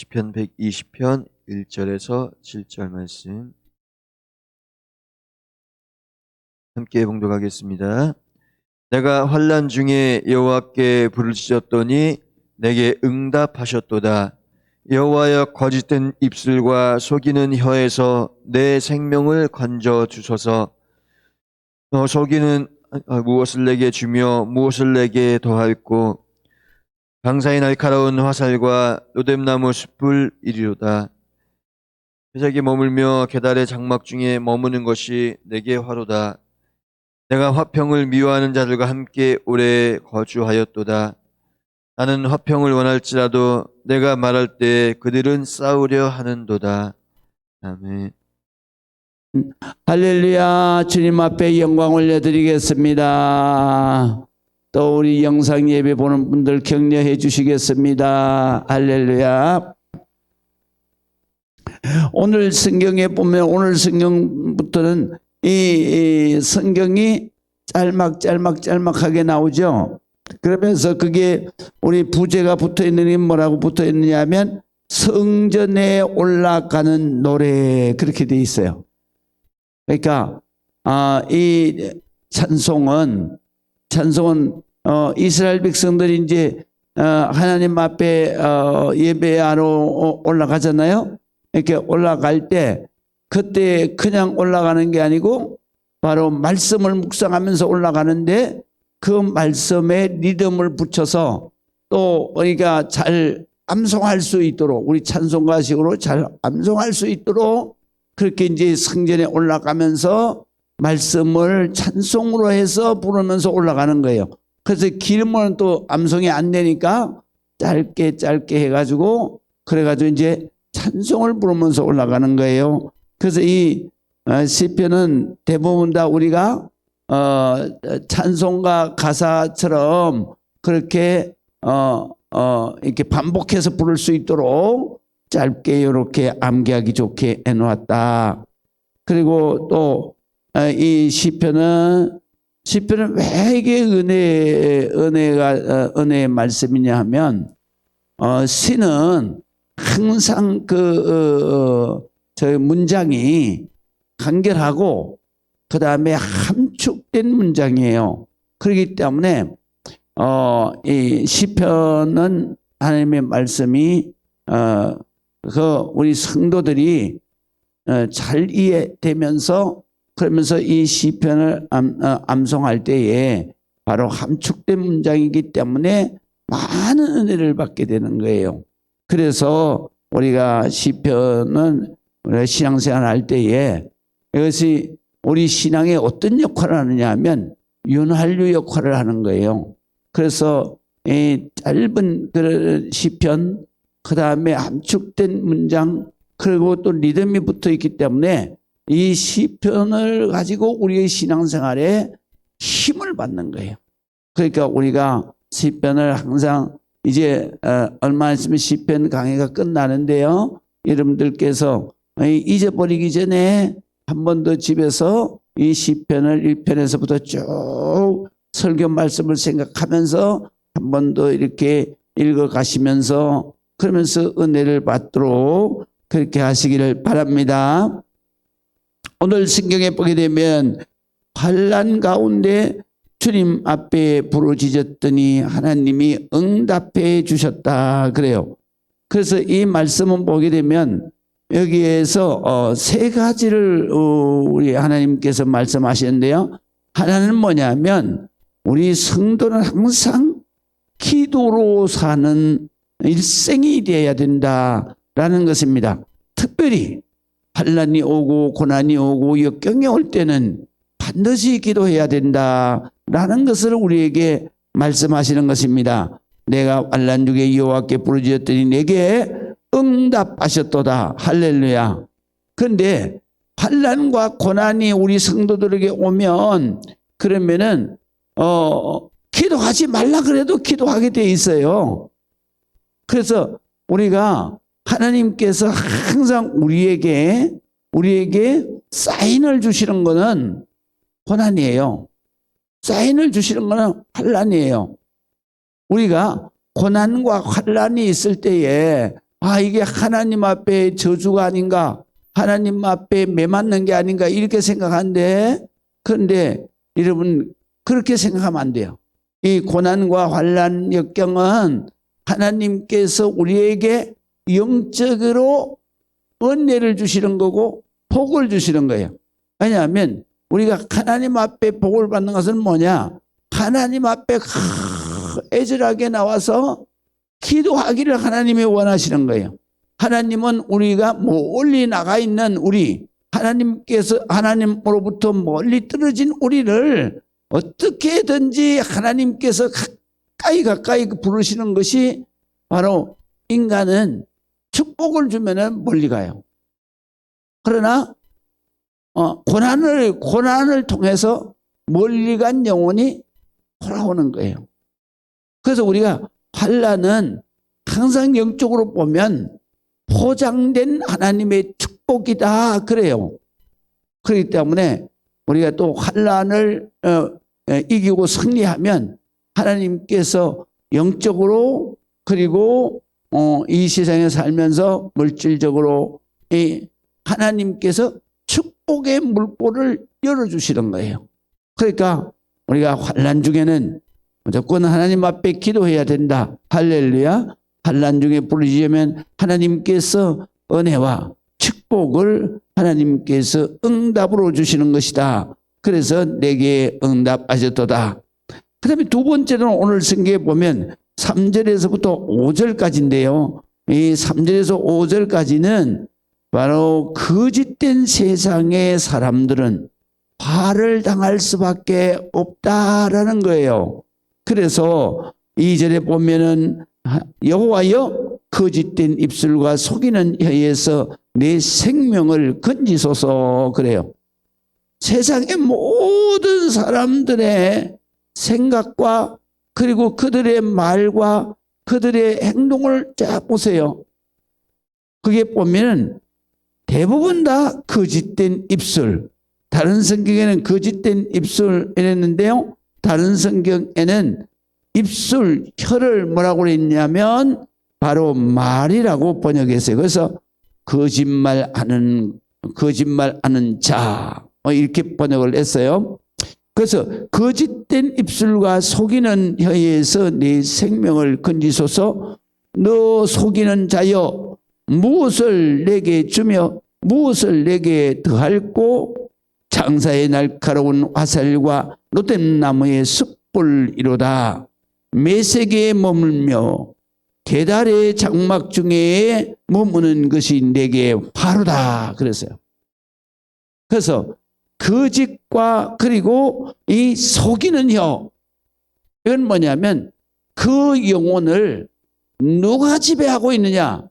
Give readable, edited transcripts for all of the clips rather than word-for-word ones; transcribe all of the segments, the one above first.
시편 120편 1절에서 7절 말씀 함께 봉독하겠습니다. 내가 환난 중에 여호와께 부르짖었더니 내게 응답하셨도다. 여호와여, 거짓된 입술과 속이는 혀에서 내 생명을 건져 주소서. 속이는 무엇을 내게 주며 무엇을 내게 더할꼬. 방사의 날카로운 화살과 로뎀나무 숯불 이리로다. 회색에 머물며 계달의 장막 중에 머무는 것이 내게 화로다. 내가 화평을 미워하는 자들과 함께 오래 거주하였도다. 나는 화평을 원할지라도 내가 말할 때 그들은 싸우려 하는도다. 아멘. 할렐루야. 주님 앞에 영광 올려드리겠습니다. 또 우리 영상 예배 보는 분들 격려해 주시겠습니다. 할렐루야. 오늘 성경에 보면 오늘 성경부터는 이 성경이 짤막하게 나오죠. 그러면서 그게 우리 부제가 붙어 있는 게 뭐라고 붙어 있느냐 하면 성전에 올라가는 노래, 그렇게 돼 있어요. 그러니까 이 찬송은 이스라엘 백성들이 이제 하나님 앞에 예배하러 올라가잖아요. 이렇게 올라갈 때 그때 그냥 올라가는 게 아니고 바로 말씀을 묵상하면서 올라가는데 그 말씀에 리듬을 붙여서 또 우리가 잘 암송할 수 있도록, 우리 찬송가식으로 잘 암송할 수 있도록 그렇게 이제 성전에 올라가면서 말씀을 찬송으로 해서 부르면서 올라가는 거예요. 그래서 길면 또 암송이 안 되니까 짧게 해가지고 그래가지고 이제 찬송을 부르면서 올라가는 거예요. 그래서 이 시편은 대부분 다 우리가 찬송가 가사처럼 그렇게 이렇게 반복해서 부를 수 있도록 짧게 이렇게 암기하기 좋게 해놓았다. 그리고 또 이 시편은 왜 이게 은혜의 말씀이냐 하면 시는 항상 저 문장이 간결하고 그 다음에 함축된 문장이에요. 그렇기 때문에 이 시편은 하나님의 말씀이 우리 성도들이 잘 이해되면서 그러면서 이 시편을 암송할 때에 바로 함축된 문장이기 때문에 많은 은혜를 받게 되는 거예요. 그래서 우리가 시편은 우리가 신앙생활 할 때에 이것이 우리 신앙에 어떤 역할을 하느냐 하면 윤활유 역할을 하는 거예요. 그래서 이 짧은 그 시편, 그 다음에 함축된 문장, 그리고 또 리듬이 붙어 있기 때문에 이 시편을 가지고 우리의 신앙생활에 힘을 받는 거예요. 그러니까 우리가 시편을 항상 이제 얼마 있으면 시편 강의가 끝나는데요. 여러분들께서 잊어버리기 전에 한 번 더 집에서 이 시편을 1편에서부터 쭉 설교 말씀을 생각하면서 한 번 더 이렇게 읽어가시면서 그러면서 은혜를 받도록 그렇게 하시기를 바랍니다. 오늘 성경에 보게 되면 환난 가운데 주님 앞에 부르짖었더니 하나님이 응답해 주셨다 그래요. 그래서 이 말씀은 보게 되면 여기에서 세 가지를 우리 하나님께서 말씀하시는데요. 하나는 뭐냐면 우리 성도는 항상 기도로 사는 일생이 되어야 된다라는 것입니다. 특별히 환난이 오고 고난이 오고 역경이 올 때는 반드시 기도해야 된다라는 것을 우리에게 말씀하시는 것입니다. 내가 환난 중에 여호와께 부르짖었더니 내게 응답하셨도다. 할렐루야. 그런데 환난과 고난이 우리 성도들에게 오면 그러면은 기도하지 말라 그래도 기도하게 돼 있어요. 그래서 우리가 하나님께서 항상 우리에게 사인을 주시는 것은 고난이에요. 사인을 주시는 것은 환난이에요. 우리가 고난과 환난이 있을 때에 아, 이게 하나님 앞에 저주가 아닌가, 하나님 앞에 매맞는 게 아닌가 이렇게 생각하는데, 그런데 여러분 그렇게 생각하면 안 돼요. 이 고난과 환난 역경은 하나님께서 우리에게 영적으로 은혜를 주시는 거고 복을 주시는 거예요. 왜냐하면 우리가 하나님 앞에 복을 받는 것은 뭐냐? 하나님 앞에 애절하게 나와서 기도하기를 하나님이 원하시는 거예요. 하나님은 우리가 멀리 나가 있는 우리, 하나님께서 하나님으로부터 멀리 떨어진 우리를 어떻게든지 하나님께서 가까이 부르시는 것이 바로 인간은 축복을 주면은 멀리 가요. 그러나 고난을 통해서 멀리 간 영혼이 돌아오는 거예요. 그래서 우리가 환난은 항상 영적으로 보면 포장된 하나님의 축복이다 그래요. 그렇기 때문에 우리가 또 환난을 이기고 승리하면 하나님께서 영적으로 그리고 이 세상에 살면서 물질적으로 하나님께서 축복의 물꼬를 열어주시는 거예요. 그러니까 우리가 환난 중에는 무조건 하나님 앞에 기도해야 된다. 할렐루야. 환난 중에 부르짖으면 하나님께서 은혜와 축복을 하나님께서 응답으로 주시는 것이다. 그래서 내게 응답하셨도다. 그 다음에 두 번째로는 오늘 성경에 보면 3절에서부터 5절까지인데요. 이 3절에서 5절까지는 바로 거짓된 세상의 사람들은 화를 당할 수밖에 없다라는 거예요. 그래서 2절에 보면은 여호와여 거짓된 입술과 속이는 혀에서 내 생명을 건지소서 그래요. 세상의 모든 사람들의 생각과 그리고 그들의 말과 그들의 행동을 쫙 보세요. 그게 보면은 대부분 다 거짓된 입술. 다른 성경에는 거짓된 입술 이랬는데요. 다른 성경에는 입술, 혀를 뭐라고 그랬냐면 바로 말이라고 번역했어요. 그래서 거짓말하는 자 이렇게 번역을 했어요. 그래서 거짓된 입술과 속이는 혀에서 네 생명을 건지소서. 너 속이는 자여 무엇을 내게 주며 무엇을 내게 더할꼬. 장사의 날카로운 화살과 노된 나무의 숯불이로다. 매색에 머물며 계달의 장막 중에 머무는 것이 내게 화로다 그랬어요. 그래서 거짓과 그리고 이 속이는 혀, 이건 뭐냐면 그 영혼을 누가 지배하고 있느냐?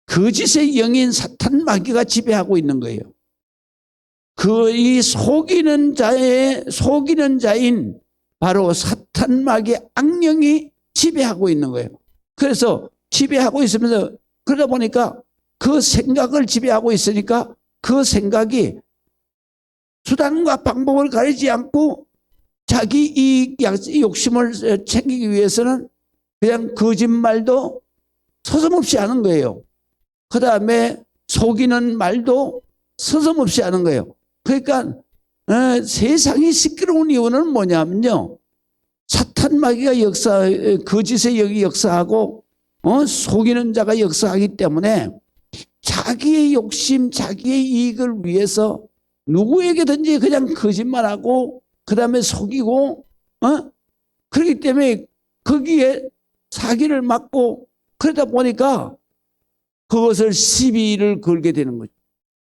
거짓의 영인 사탄 마귀가 지배하고 있는 거예요. 그 이 속이는 자인 바로 사탄 마귀 악령이 지배하고 있는 거예요. 그래서 지배하고 있으면서 그러다 보니까 그 생각을 지배하고 있으니까 그 생각이 수단과 방법을 가리지 않고 자기 이 욕심을 챙기기 위해서는 그냥 거짓말도 서슴없이 하는 거예요. 그 다음에 속이는 말도 서슴없이 하는 거예요. 그러니까 세상이 시끄러운 이유는 뭐냐면요. 사탄 마귀가 거짓의 영이 역사하고 속이는 자가 역사하기 때문에 자기의 욕심, 자기의 이익을 위해서 누구에게든지 그냥 거짓말하고 그 다음에 속이고 그렇기 때문에 거기에 사기를 맞고 그러다 보니까 그것을 시비를 걸게 되는 거죠.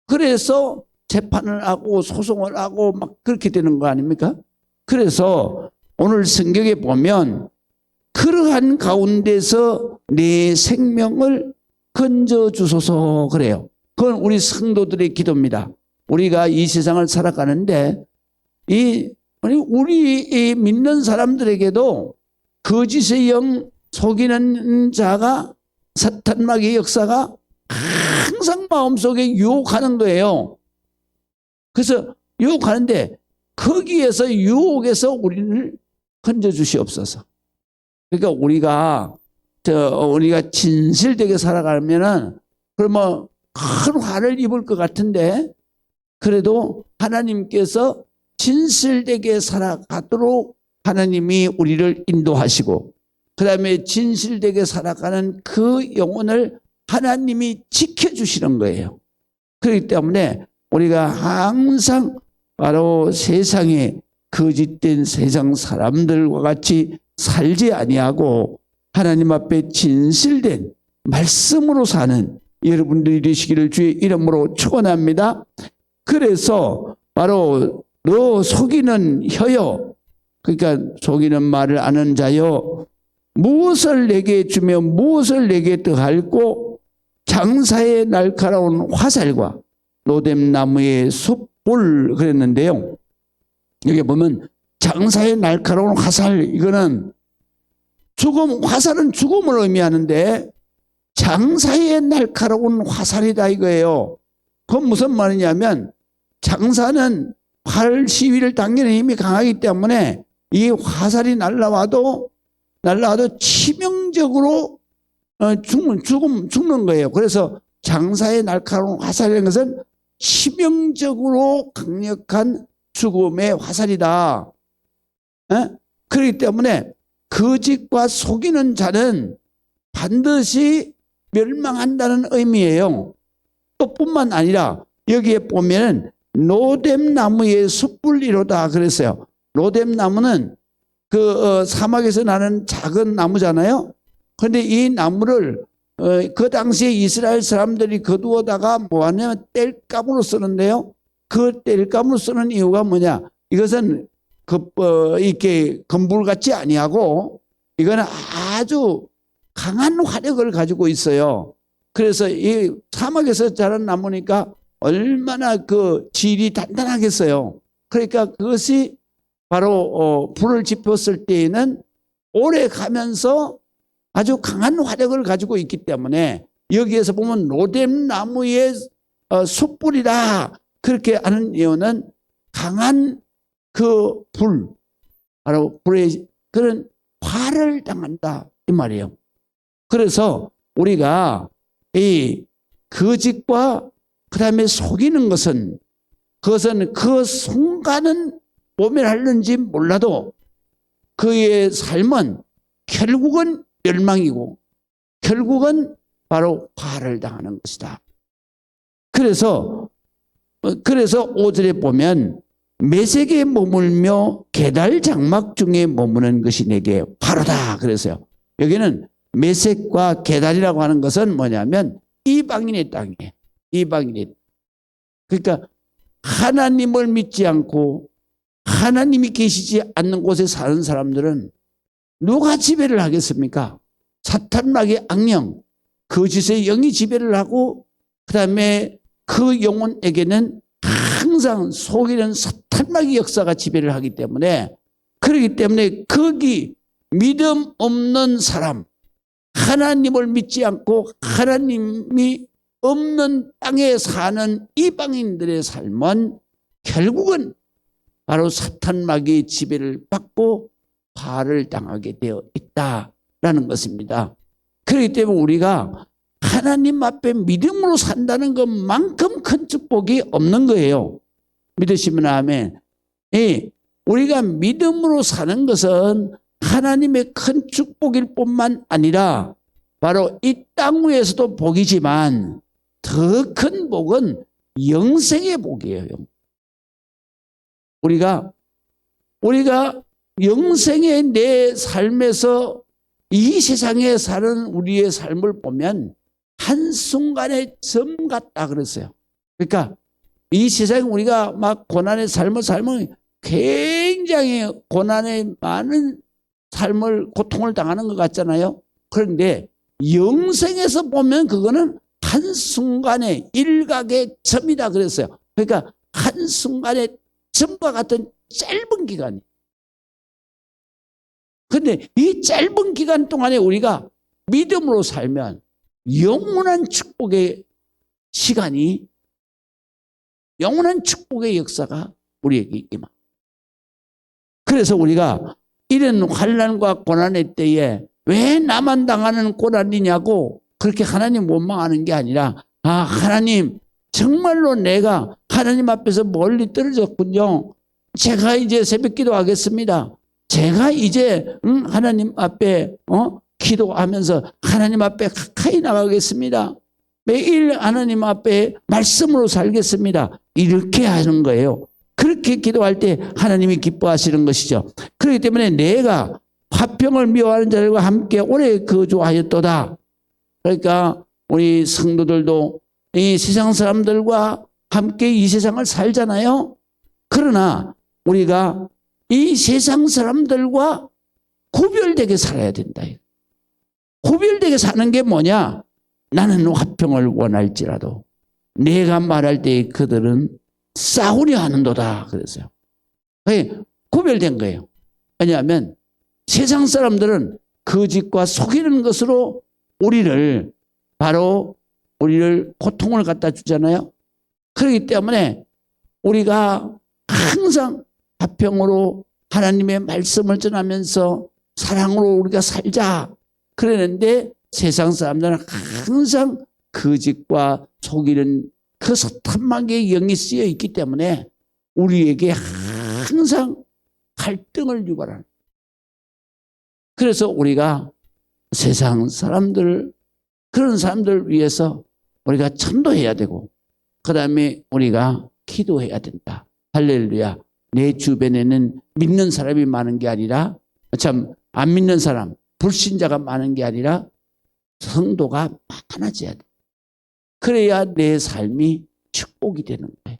그래서 재판을 하고 소송을 하고 막 그렇게 되는 거 아닙니까? 그래서 오늘 성경에 보면 그러한 가운데서 내 생명을 건져주소서 그래요. 그건 우리 성도들의 기도입니다. 우리가 이 세상을 살아가는데 우리 믿는 사람들에게도 거짓의 영 속이는 자가 사탄 마귀의 역사가 항상 마음속에 유혹하는 거예요. 그래서 유혹하는데 거기에서 유혹에서 우리를 건져 주시옵소서. 그러니까 우리가 우리가 진실되게 살아가면은 그러면 큰 화를 입을 것 같은데 그래도 하나님께서 진실되게 살아가도록 하나님이 우리를 인도하시고 그 다음에 진실되게 살아가는 그 영혼을 하나님이 지켜주시는 거예요. 그렇기 때문에 우리가 항상 바로 세상에 거짓된 세상 사람들과 같이 살지 아니하고 하나님 앞에 진실된 말씀으로 사는 여러분들이 되시기를 주의 이름으로 축원합니다. 그래서 바로 너 속이는 혀요. 그러니까 속이는 말을 아는 자요. 무엇을 내게 주며 무엇을 내게 더할고 장사의 날카로운 화살과 로뎀나무의 숯불 그랬는데요. 여기 보면 장사의 날카로운 화살 이거는 화살은 죽음을 의미하는데 장사의 날카로운 화살이다 이거예요. 그건 무슨 말이냐면 장사는 활 시위를 당기는 힘이 강하기 때문에 이 화살이 날라와도 치명적으로 죽는 거예요. 그래서 장사의 날카로운 화살이라는 것은 치명적으로 강력한 죽음의 화살이다. 그렇기 때문에 거짓과 속이는 자는 반드시 멸망한다는 의미예요. 또 뿐만 아니라 여기에 보면 로뎀나무의 숯불이로다 그랬어요. 로뎀나무는 사막에서 나는 작은 나무잖아요. 그런데 이 나무를 그 당시에 이스라엘 사람들이 거두어다가 뭐하냐면 땔감으로 쓰는데요. 그 땔감으로 쓰는 이유가 뭐냐? 이것은 이렇게 금불 같지 아니하고 이거는 아주 강한 화력을 가지고 있어요. 그래서 이 사막에서 자란 나무니까 얼마나 그 질이 단단하겠어요. 그러니까 그것이 바로 불을 지폈을 때에는 오래 가면서 아주 강한 화력을 가지고 있기 때문에 여기에서 보면 로뎀나무의 숯불이다 그렇게 하는 이유는 강한 그 불, 바로 불의 그런 화를 당한다 이 말이에요. 그래서 우리가 이 거짓과 그 다음에 속이는 것은 그것은 그 순간은 모멸하는지 몰라도 그의 삶은 결국은 멸망이고 결국은 바로 화를 당하는 것이다. 그래서 5절에 보면 매색에 머물며 계달 장막 중에 머무는 것이 내게 화로다 그랬어요. 여기는 매색과 계달이라고 하는 것은 뭐냐면 이방인의 땅이에요. 이방인의. 그러니까 하나님을 믿지 않고 하나님이 계시지 않는 곳에 사는 사람들은 누가 지배를 하겠습니까? 사탄막의 악령, 거짓의 영이 지배를 하고 그 다음에 그 영혼에게는 항상 속이는 사탄막의 역사가 지배를 하기 때문에 그렇기 때문에 거기 믿음 없는 사람, 하나님을 믿지 않고 하나님이 없는 땅에 사는 이방인들의 삶은 결국은 바로 사탄마귀의 지배를 받고 화를 당하게 되어 있다라는 것입니다. 그렇기 때문에 우리가 하나님 앞에 믿음으로 산다는 것만큼 큰 축복이 없는 거예요. 믿으시면 아멘. 우리가 믿음으로 사는 것은 하나님의 큰 축복일 뿐만 아니라 바로 이 땅 위에서도 복이지만 더 큰 복은 영생의 복이에요. 우리가 영생의 내 삶에서 이 세상에 사는 우리의 삶을 보면 한순간의 점 같다 그랬어요. 그러니까 이 세상에 우리가 막 고난의 삶을 살면 굉장히 고난의 많은 삶을 고통을 당하는 것 같잖아요. 그런데 영생에서 보면 그거는 한순간의 일각의 점이다 그랬어요. 그러니까 한순간의 점과 같은 짧은 기간이. 그런데 이 짧은 기간 동안에 우리가 믿음으로 살면 영원한 축복의 시간이 영원한 축복의 역사가 우리에게 있기만. 그래서 우리가 이런 환난과 고난의 때에 왜 나만 당하는 꼴아니냐고 그렇게 하나님 원망하는 게 아니라, 아, 하나님, 정말로 내가 하나님 앞에서 멀리 떨어졌군요. 제가 이제 새벽 기도하겠습니다. 제가 이제 하나님 앞에 기도하면서 하나님 앞에 가까이 나가겠습니다. 매일 하나님 앞에 말씀으로 살겠습니다. 이렇게 하는 거예요. 그렇게 기도할 때 하나님이 기뻐하시는 것이죠. 그렇기 때문에 내가 화평을 미워하는 자들과 함께 오래 거주하였도다. 그러니까 우리 성도들도 이 세상 사람들과 함께 이 세상을 살잖아요. 그러나 우리가 이 세상 사람들과 구별되게 살아야 된다. 구별되게 사는 게 뭐냐? 나는 화평을 원할지라도 내가 말할 때 그들은 싸우려 하는도다. 그랬어요. 구별된 거예요. 왜냐하면 세상 사람들은 거짓과 속이는 것으로 우리를 고통을 갖다 주잖아요. 그렇기 때문에 우리가 항상 화평으로 하나님의 말씀을 전하면서 사랑으로 우리가 살자 그랬는데, 세상 사람들은 항상 거짓과 속이는 그 사탄마귀의 영이 쓰여 있기 때문에 우리에게 항상 갈등을 유발하는. 그래서 우리가 세상 사람들, 그런 사람들을 위해서 우리가 전도해야 되고, 그 다음에 우리가 기도해야 된다. 할렐루야. 내 주변에는 믿는 사람이 많은 게 아니라, 안 믿는 사람, 불신자가 많은 게 아니라 성도가 많아져야 돼. 그래야 내 삶이 축복이 되는 거예요.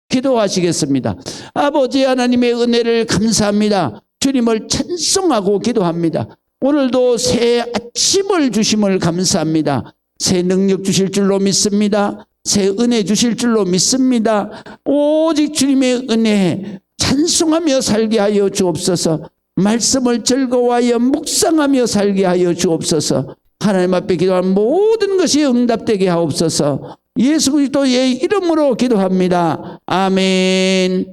기도하시겠습니다. 아버지 하나님의 은혜를 감사합니다. 주님을 찬송하고 기도합니다. 오늘도 새 아침을 주심을 감사합니다. 새 능력 주실 줄로 믿습니다. 새 은혜 주실 줄로 믿습니다. 오직 주님의 은혜에 찬송하며 살게 하여 주옵소서. 말씀을 즐거워하여 묵상하며 살게 하여 주옵소서. 하나님 앞에 기도한 모든 것이 응답되게 하옵소서. 예수 그리스도의 이름으로 기도합니다. 아멘.